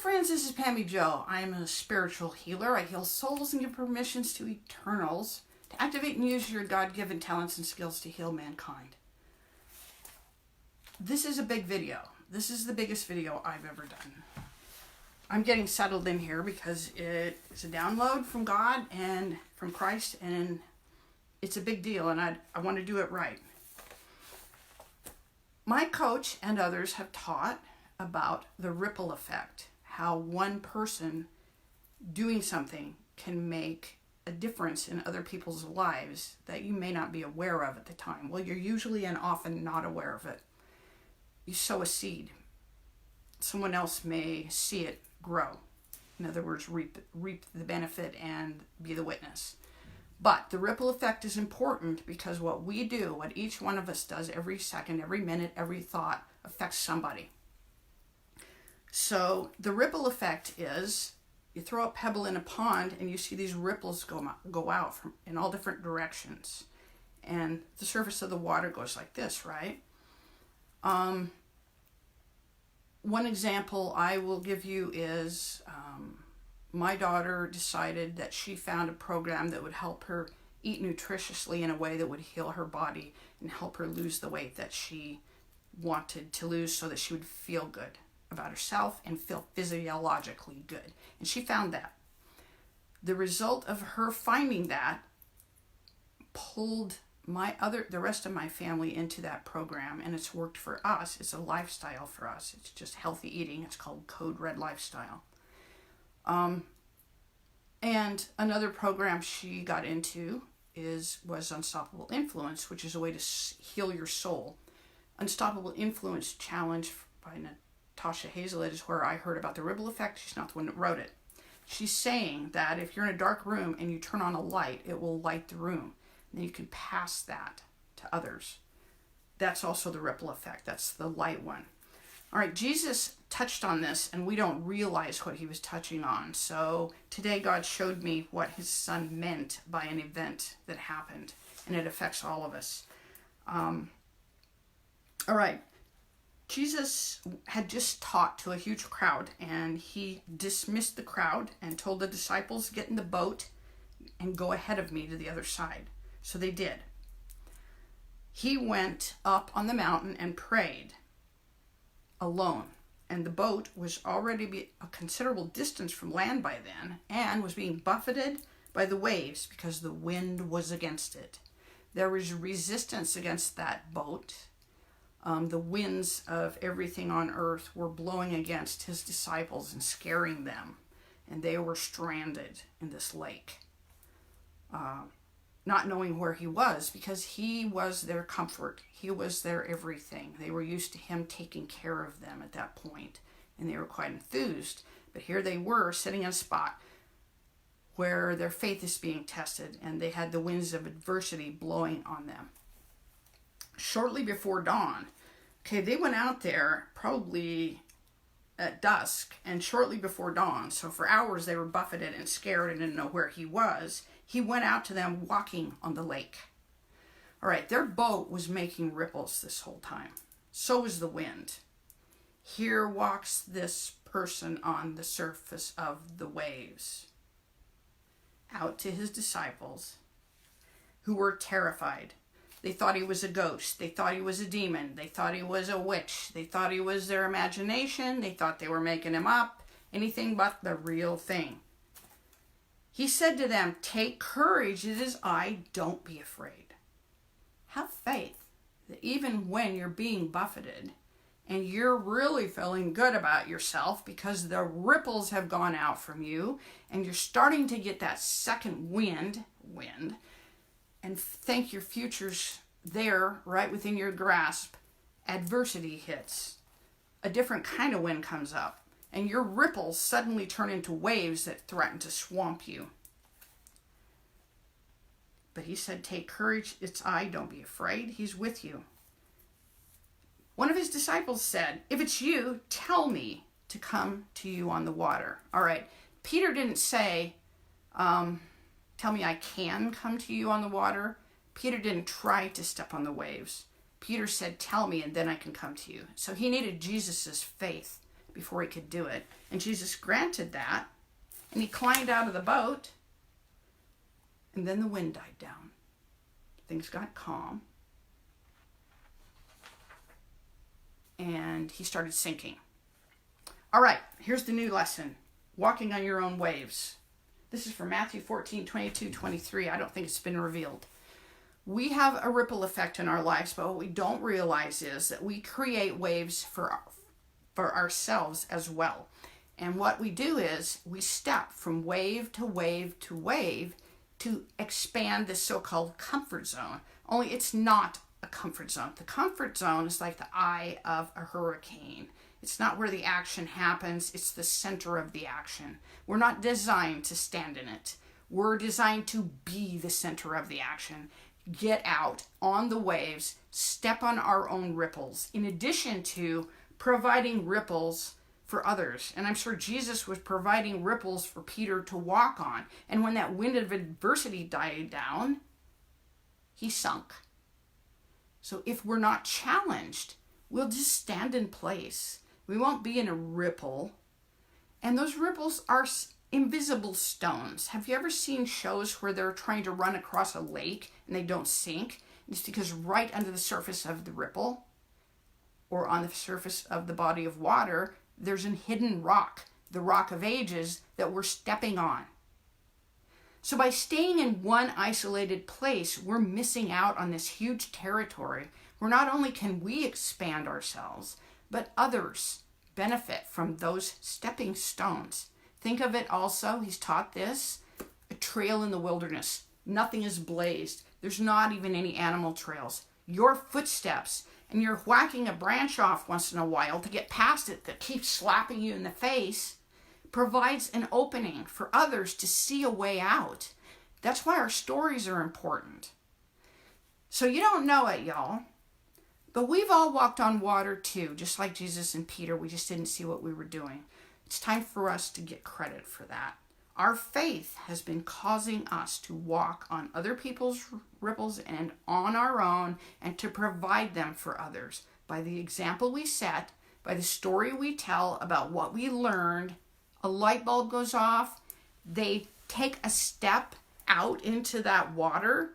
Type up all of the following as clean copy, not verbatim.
friends, this is Pammy Joe. I am a spiritual healer. I heal souls and give permissions to eternals to activate and use your God-given talents and skills to heal mankind. This is a big video. This is the biggest video I've ever done. I'm getting settled in here because it's a download from God and from Christ, and it's a big deal, and I want to do it right. My coach and others have taught about the ripple effect, how one person doing something can make a difference in other people's lives that you may not be aware of at the time. Well, you're usually and often not aware of it. You sow a seed. Someone else may see it grow. In other words, reap the benefit and be the witness. But the ripple effect is important because what we do, what each one of us does every second, every minute, every thought affects somebody. So the ripple effect is you throw a pebble in a pond and you see these ripples go out in all different directions. And the surface of the water goes like this, right? One example I will give you is my daughter decided that she found a program that would help her eat nutritiously in a way that would heal her body and help her lose the weight that she wanted to lose so that she would feel good about herself and feel physiologically good. And she found that. The result of her finding that pulled the rest of my family into that program, and it's worked for us. It's a lifestyle for us. It's just healthy eating. It's called Code Red Lifestyle. And another program she got into was Unstoppable Influence, which is a way to heal your soul. Unstoppable Influence Challenge by Natasha Hazelett is where I heard about the ripple effect. She's not the one that wrote it. She's saying that if you're in a dark room and you turn on a light, it will light the room. And you can pass that to others. That's also the ripple effect. That's the light one. All right, Jesus touched on this, and we don't realize what he was touching on. So today God showed me what his son meant by an event that happened, and it affects all of us. All right. Jesus had just taught to a huge crowd, and he dismissed the crowd and told the disciples, get in the boat and go ahead of me to the other side. So they did. He went up on the mountain and prayed alone, and the boat was already a considerable distance from land by then and was being buffeted by the waves because the wind was against it. There was resistance against that boat. The winds of everything on earth were blowing against his disciples and scaring them, and they were stranded in this lake, not knowing where he was because he was their comfort. He was their everything. They were used to him taking care of them at that point, and they were quite enthused. But here they were sitting in a spot where their faith is being tested, and they had the winds of adversity blowing on them. Shortly before dawn, they went out there probably at dusk and shortly before dawn. So for hours they were buffeted and scared and didn't know where he was. He went out to them walking on the lake. All right, their boat was making ripples this whole time. So was the wind. Here walks this person on the surface of the waves out to his disciples who were terrified. They thought he was a ghost. They thought he was a demon. They thought he was a witch. They thought he was their imagination. They thought they were making him up. Anything but the real thing. He said to them, take courage, it is I, don't be afraid. Have faith that even when you're being buffeted and you're really feeling good about yourself because the ripples have gone out from you and you're starting to get that second wind, and think your future's there right within your grasp, adversity hits. A different kind of wind comes up, and your ripples suddenly turn into waves that threaten to swamp you. But he said, take courage, it's I, don't be afraid, he's with you. One of his disciples said, if it's you, tell me to come to you on the water. All right, Peter didn't say, tell me I can come to you on the water. Peter didn't try to step on the waves. Peter said, tell me and then I can come to you. So he needed Jesus's faith before he could do it. And Jesus granted that. And he climbed out of the boat. And then the wind died down. Things got calm. And he started sinking. All right, here's the new lesson. Walking on your own waves. This is from Matthew 14, 22, 23. I don't think it's been revealed. We have a ripple effect in our lives, but what we don't realize is that we create waves for ourselves as well. And what we do is we step from wave to wave to wave to expand this so-called comfort zone. Only it's not a comfort zone. The comfort zone is like the eye of a hurricane. It's not where the action happens. It's the center of the action. We're not designed to stand in it. We're designed to be the center of the action. Get out on the waves, step on our own ripples, in addition to providing ripples for others. And I'm sure Jesus was providing ripples for Peter to walk on. And when that wind of adversity died down, he sunk. So if we're not challenged, we'll just stand in place. We won't be in a ripple. And those ripples are invisible stones. Have you ever seen shows where they're trying to run across a lake and they don't sink? It's because right under the surface of the ripple or on the surface of the body of water, there's a hidden rock, the rock of ages that we're stepping on. So by staying in one isolated place, we're missing out on this huge territory where not only can we expand ourselves, but others benefit from those stepping stones. Think of it also, he's taught this, a trail in the wilderness. Nothing is blazed. There's not even any animal trails. Your footsteps, and you're whacking a branch off once in a while to get past it that keeps slapping you in the face, provides an opening for others to see a way out. That's why our stories are important. So you don't know it, y'all. But we've all walked on water too, just like Jesus and Peter. We just didn't see what we were doing. It's time for us to get credit for that. Our faith has been causing us to walk on other people's ripples and on our own, and to provide them for others by the example we set, by the story we tell about what we learned. A light bulb goes off, they take a step out into that water,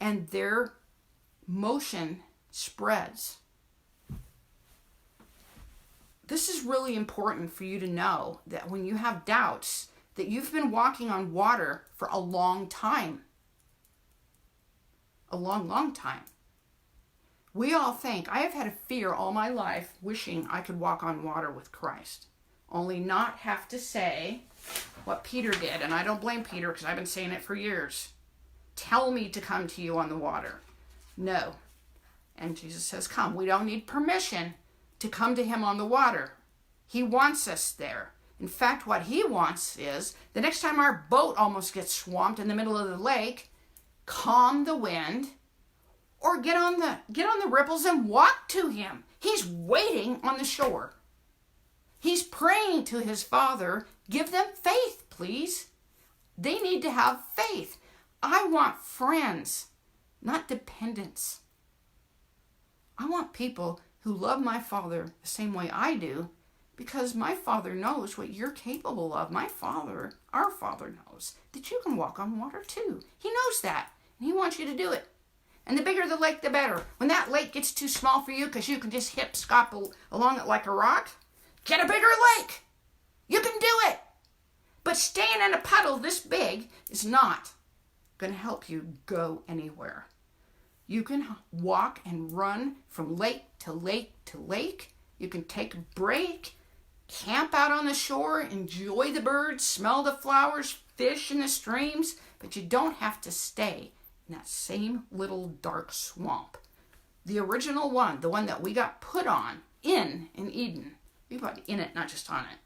and their motion spreads. This is really important for you to know, that when you have doubts, that you've been walking on water for a long time. A long, long time. We all think, I have had a fear all my life wishing I could walk on water with Christ. Only not have to say what Peter did. And I don't blame Peter because I've been saying it for years. Tell me to come to you on the water. No. And Jesus says, come. We don't need permission to come to him on the water. He wants us there. In fact, what he wants is, the next time our boat almost gets swamped in the middle of the lake, calm the wind, or get on the ripples and walk to him. He's waiting on the shore. He's praying to his Father, give them faith, please. They need to have faith. I want friends, not dependents. I want people who love my Father the same way I do, because my Father knows what you're capable of. My Father, our Father, knows that you can walk on water too. He knows that, and he wants you to do it. And the bigger the lake, the better. When that lake gets too small for you because you can just hip scop along it like a rock, get a bigger lake. You can do it. But staying in a puddle this big is not going to help you go anywhere. You can walk and run from lake to lake to lake. You can take a break, camp out on the shore, enjoy the birds, smell the flowers, fish in the streams, but you don't have to stay in that same little dark swamp. The original one, the one that we got put on in Eden. We put in it, not just on it.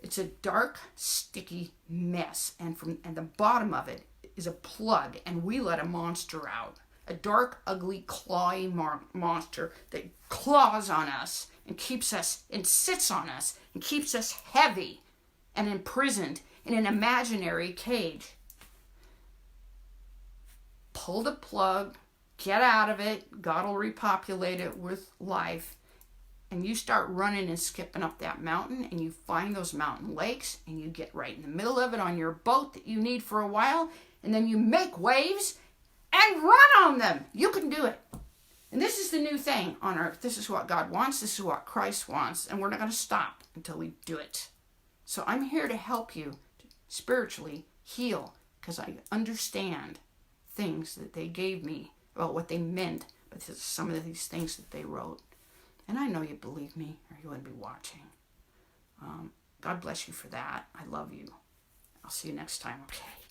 It's a dark, sticky mess, and the bottom of it is a plug, and we let a monster out. A dark, ugly, clawy monster that claws on us and keeps us and sits on us and keeps us heavy and imprisoned in an imaginary cage. Pull the plug, get out of it. God will repopulate it with life, and you start running and skipping up that mountain, and you find those mountain lakes, and you get right in the middle of it on your boat that you need for a while, and then you make waves and run on them. You can do it. And this is the new thing on earth. This is what God wants. This is what Christ wants. And we're not going to stop until we do it. So I'm here to help you spiritually heal, because I understand things that they gave me, well, what they meant, but some of these things that they wrote. And I know you believe me, or you wouldn't be watching. God bless you for that. I love you. I'll see you next time, okay?